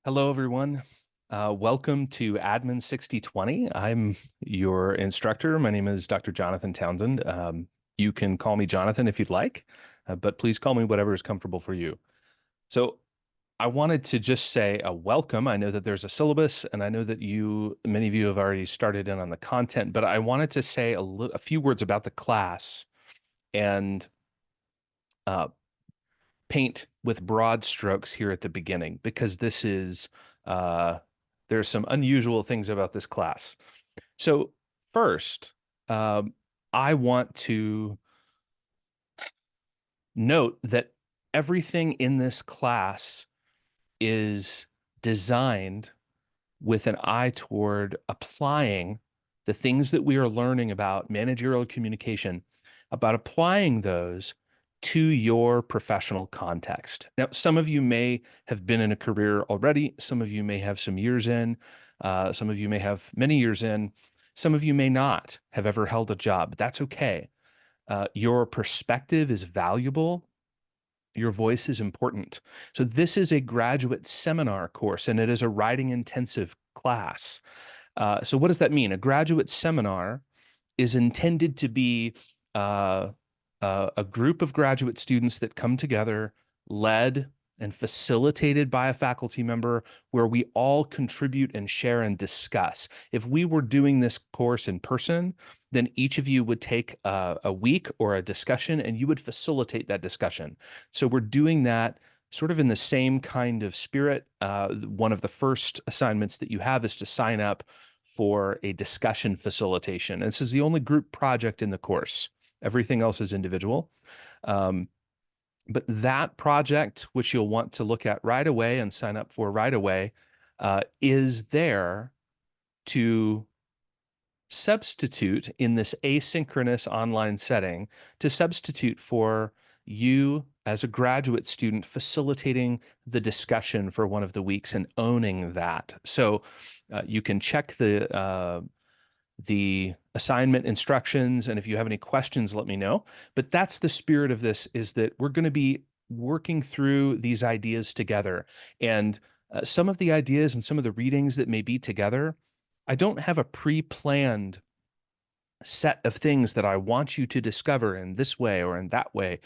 Hello, everyone. Welcome to Admin 6020. I'm your instructor. My name is Dr. Jonathan Townsend. You can call me Jonathan if you'd like, but please call me whatever is comfortable for you. So I wanted to just say a welcome. I know that there's a syllabus, and I know that many of you have already started in on the content, but I wanted to say a few words about the class and uh, paint with broad strokes here at the beginning, because there's some unusual things about this class. So first, I want to note that everything in this class is designed with an eye toward applying the things that we are learning about managerial communication, about applying those to your professional context. Now, some of you may have been in a career already. Some of you may have some years in. Some of you may have many years in. Some of you may not have ever held a job. That's okay. Your perspective is valuable. Your voice is important. So this is a graduate seminar course, and it is a writing intensive class. So what does that mean? A graduate seminar is intended to be a group of graduate students that come together, led and facilitated by a faculty member, where we all contribute and share and discuss. If we were doing this course in person, then each of you would take a week or a discussion, and you would facilitate that discussion. So we're doing that sort of in the same kind of spirit. One of the first assignments that you have is to sign up for a discussion facilitation. And this is the only group project in the course. Everything else is individual. Um, but that project, which you'll want to look at right away and sign up for right away, is there to substitute in this asynchronous online setting, to substitute for you as a graduate student facilitating the discussion for one of the weeks and owning that. So you can check the assignment instructions, and if you have any questions, let me know. But that's the spirit of this, is that we're going to be working through these ideas together. And some of the ideas and some of the readings that may be together, I don't have a pre-planned set of things that I want you to discover in this way or in that way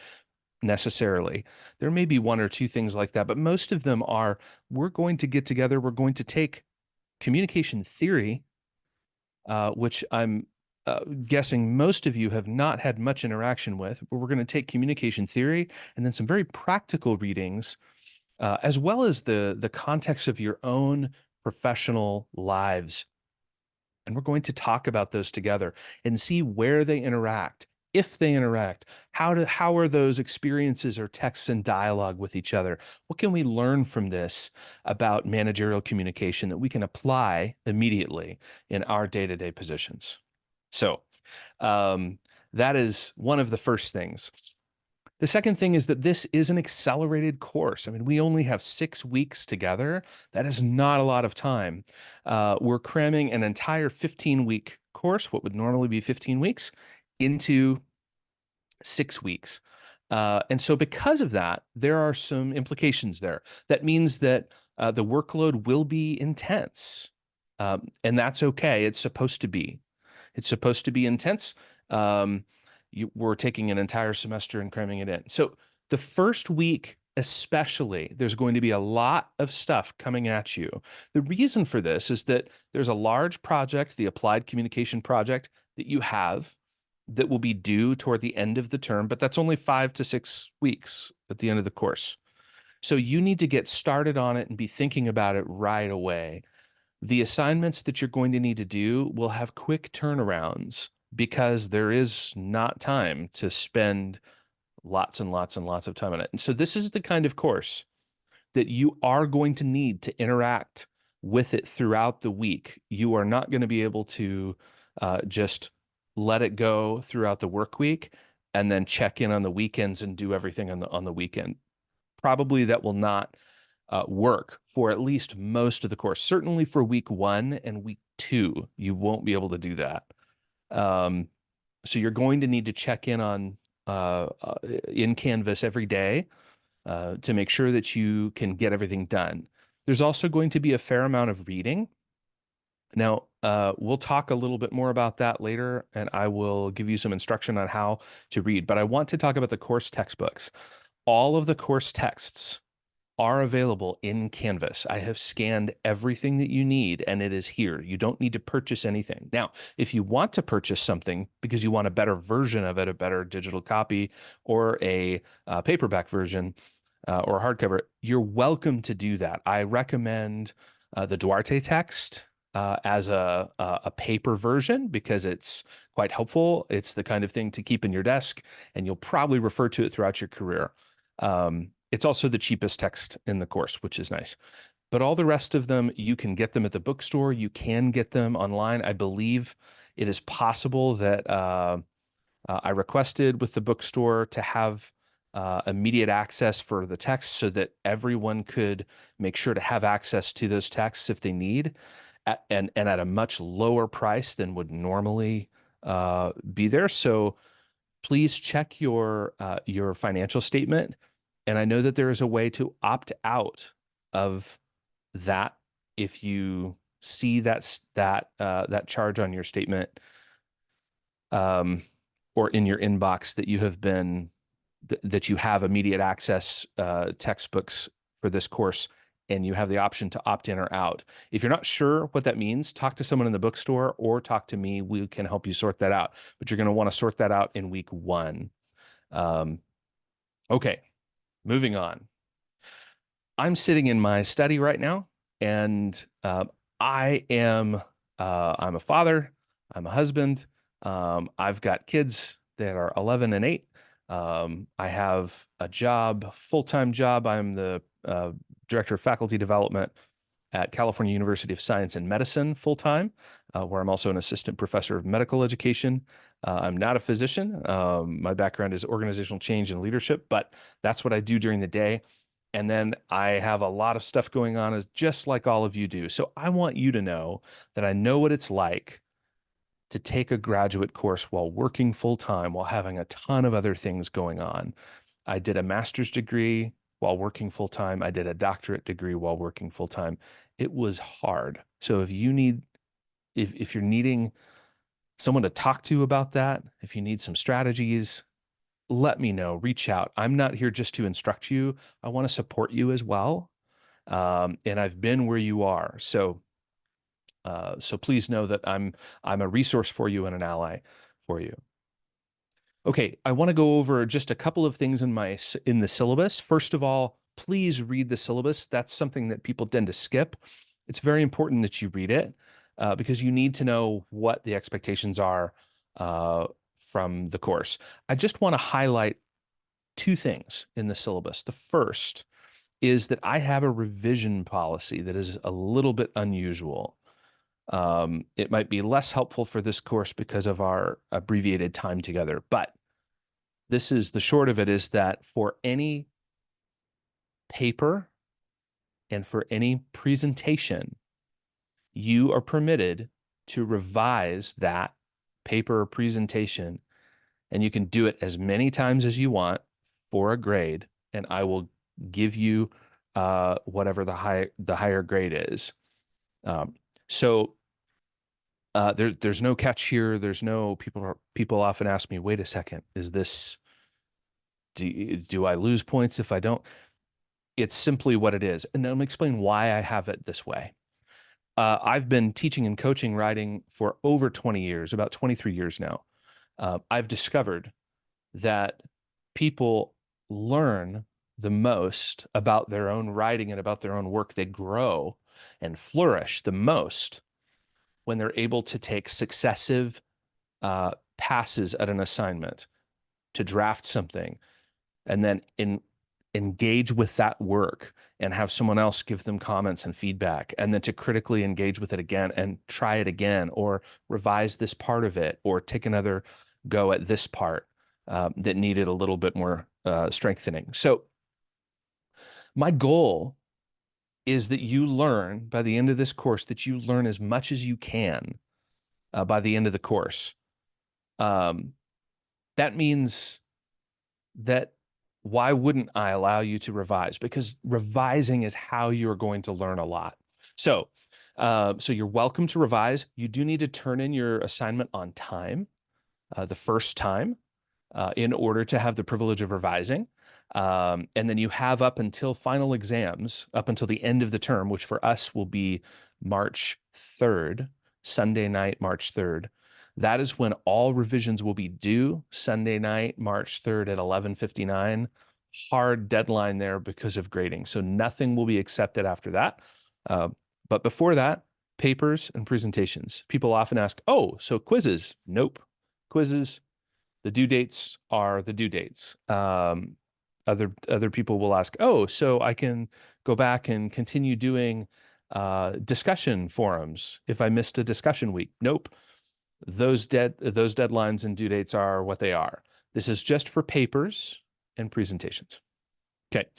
necessarily. There may be one or two things like that, but most of them are, we're going to get together, we're going to take communication theory, which I'm guessing most of you have not had much interaction with, but we're going to take communication theory and then some very practical readings, as well as the context of your own professional lives. And we're going to talk about those together and see where they interact, if they interact, how are those experiences or texts and dialogue with each other? What can we learn from this about managerial communication that we can apply immediately in our day-to-day positions? So that is one of the first things. The second thing is that this is an accelerated course. I mean, we only have 6 weeks together. That is not a lot of time. We're cramming an entire 15-week course, what would normally be 15 weeks, into 6 weeks. And so because of that, there are some implications there. That means that the workload will be intense. And that's okay. It's supposed to be. It's supposed to be intense. We're taking an entire semester and cramming it in. So the first week, especially, there's going to be a lot of stuff coming at you. The reason for this is that there's a large project, the Applied Communication Project, that you have that will be due toward the end of the term, but that's only 5 to 6 weeks at the end of the course. So you need to get started on it and be thinking about it right away. The assignments that you're going to need to do will have quick turnarounds because there is not time to spend lots and lots and lots of time on it. And so this is the kind of course that you are going to need to interact with it throughout the week. You are not going to be able to just let it go throughout the work week and then check in on the weekends and do everything on the weekend. Probably that will not work for at least most of the course. Certainly for week 1 and week 2, you won't be able to do that. So you're going to need to check in on in Canvas every day to make sure that you can get everything done. There's also going to be a fair amount of reading. Now, we'll talk a little bit more about that later, and I will give you some instruction on how to read. But I want to talk about the course textbooks. All of the course texts are available in Canvas. I have scanned everything that you need, and it is here. You don't need to purchase anything. Now, if you want to purchase something because you want a better version of it, a better digital copy, or a paperback version, or hardcover, you're welcome to do that. I recommend the Duarte text as a paper version because it's quite helpful. It's the kind of thing to keep in your desk, and you'll probably refer to it throughout your career. It's also the cheapest text in the course, which is nice. But all the rest of them, you can get them at the bookstore. You can get them online. I believe it is possible that I requested with the bookstore to have immediate access for the text so that everyone could make sure to have access to those texts if they need, and at a much lower price than would normally be there. So please check your financial statement. And I know that there is a way to opt out of that if you see that charge on your statement, um, or in your inbox that that you have immediate access textbooks for this course, and you have the option to opt in or out. If you're not sure what that means, talk to someone in the bookstore or talk to me. We can help you sort that out. But you're going to want to sort that out in week 1. Okay, moving on. I'm sitting in my study right now, and I'm a father. I'm a husband. I've got kids that are 11 and 8. I have a job, full-time job. I'm the director of faculty development at California University of Science and Medicine full-time, where I'm also an assistant professor of medical education. I'm not a physician. My background is organizational change and leadership, but that's what I do during the day. And then I have a lot of stuff going on, as just like all of you do. So I want you to know that I know what it's like to take a graduate course while working full time, while having a ton of other things going on. I did a master's degree while working full time. I did a doctorate degree while working full time. It was hard. So if you're needing someone to talk to about that, if you need some strategies, let me know, reach out. I'm not here just to instruct you. I want to support you as well. And I've been where you are. So please know that I'm a resource for you and an ally for you. Okay, I want to go over just a couple of things in the syllabus. First of all, please read the syllabus. That's something that people tend to skip. It's very important that you read it because you need to know what the expectations are from the course. I just want to highlight 2 things in the syllabus. The first is that I have a revision policy that is a little bit unusual. It might be less helpful for this course because of our abbreviated time together, but this is the short of it, is that for any paper and for any presentation, you are permitted to revise that paper or presentation, and you can do it as many times as you want for a grade, and I will give you whatever the higher grade is. So there's no catch here. There's no people often ask me, wait a second, is this, do I lose points if I don't? It's simply what it is. And let me explain why I have it this way. I've been teaching and coaching writing for over 20 years, about 23 years now. I've discovered that people learn the most about their own writing and about their own work. They grow and flourish the most when they're able to take successive passes at an assignment, to draft something, and then engage with that work and have someone else give them comments and feedback, and then to critically engage with it again and try it again, or revise this part of it, or take another go at this part that needed a little bit more strengthening. So my goal is that you learn by the end of this course, that you learn as much as you can by the end of the course. That means that why wouldn't I allow you to revise? Because revising is how you're going to learn a lot. So, so you're welcome to revise. You do need to turn in your assignment on time, the first time, in order to have the privilege of revising. And then you have up until final exams, up until the end of the term, which for us will be March 3rd, Sunday night, March 3rd. That is when all revisions will be due, Sunday night, March 3rd at 11:59. Hard deadline there because of grading. So nothing will be accepted after that. Uh, but before that, papers and presentations. People often ask, oh, so quizzes? Nope. Quizzes, the due dates are the due dates. Other people will ask, oh, so I can go back and continue doing discussion forums if I missed a discussion week. Nope. Those deadlines and due dates are what they are. This is just for papers and presentations. Okay.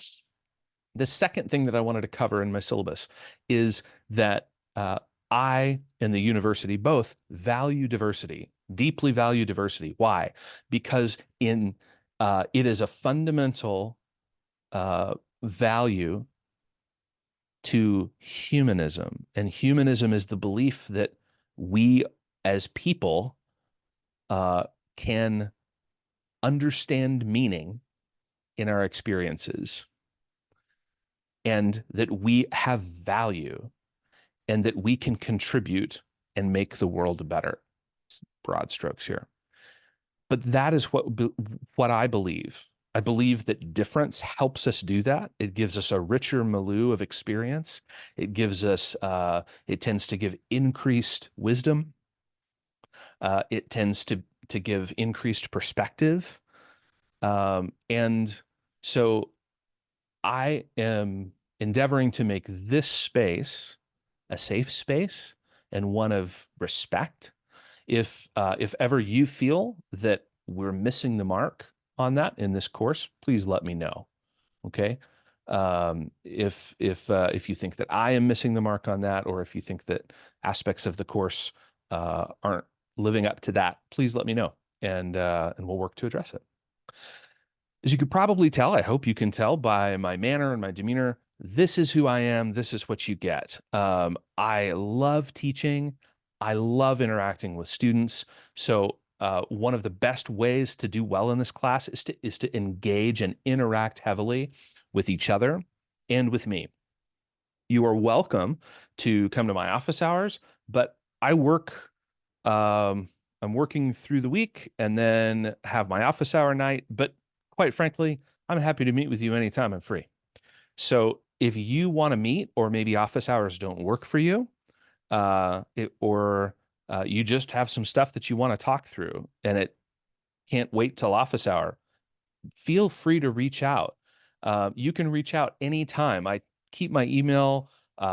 The second thing that I wanted to cover in my syllabus is that I and the university both value diversity, deeply value diversity. Why? Because it is a fundamental value to humanism, and humanism is the belief that we as people can understand meaning in our experiences, and that we have value, and that we can contribute and make the world better. Broad strokes here. But that is what I believe. I believe that difference helps us do that. It gives us a richer milieu of experience. It gives us, it tends to give increased wisdom. It tends to give increased perspective. And so I am endeavoring to make this space a safe space and one of respect. If ever you feel that we're missing the mark on that in this course, please let me know. Okay. If you think that I am missing the mark on that, or if you think that aspects of the course aren't living up to that, please let me know, and we'll work to address it. As you could probably tell, I hope you can tell by my manner and my demeanor, this is who I am. This is what you get. I love teaching. I love interacting with students. So one of the best ways to do well in this class is to engage and interact heavily with each other and with me. You are welcome to come to my office hours, but I work, I'm working through the week and then have my office hour night. But quite frankly, I'm happy to meet with you anytime I'm free. So if you want to meet, or maybe office hours don't work for you, or you just have some stuff that you want to talk through and it can't wait till office hour, feel free to reach out. You can reach out anytime. I keep my email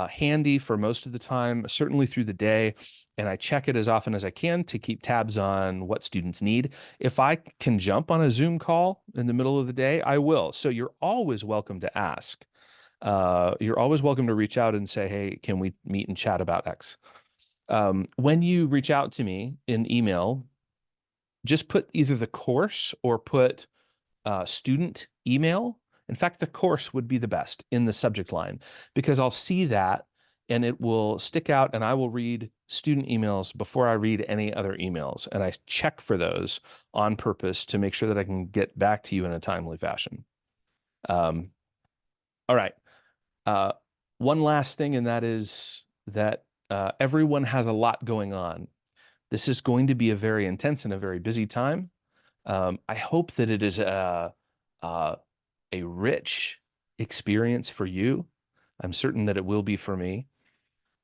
handy for most of the time, certainly through the day, and I check it as often as I can to keep tabs on what students need. If I can jump on a Zoom call in the middle of the day, I will. So you're always welcome to ask. You're always welcome to reach out and say, hey, can we meet and chat about X? When you reach out to me in email, just put either the course or put student email. In fact, the course would be the best in the subject line, because I'll see that and it will stick out, and I will read student emails before I read any other emails. And I check for those on purpose to make sure that I can get back to you in a timely fashion. All right. One last thing, and that is that everyone has a lot going on. This is going to be a very intense and a very busy time. I hope that it is a rich experience for you. I'm certain that it will be for me.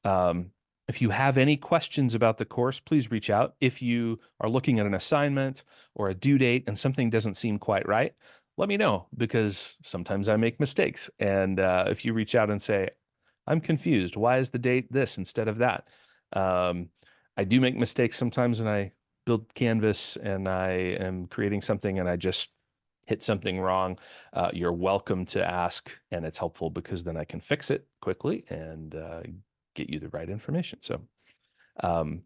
If you have any questions about the course, please reach out. If you are looking at an assignment or a due date and something doesn't seem quite right, let me know, because sometimes I make mistakes. And if you reach out and say, I'm confused, why is the date this instead of that? I do make mistakes sometimes, and I build Canvas and I am creating something and I just hit something wrong. You're welcome to ask, and it's helpful because then I can fix it quickly and get you the right information. So I'm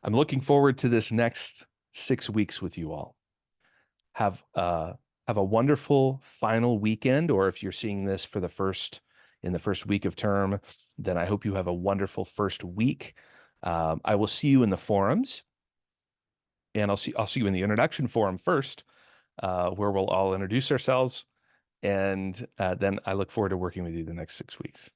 looking forward to this next 6 weeks with you all. Have Have a wonderful final weekend, or if you're seeing this for in the first week of term, then I hope you have a wonderful first week. I will see you in the forums, and I'll see you in the introduction forum first, where we'll all introduce ourselves, and then I look forward to working with you the next 6 weeks.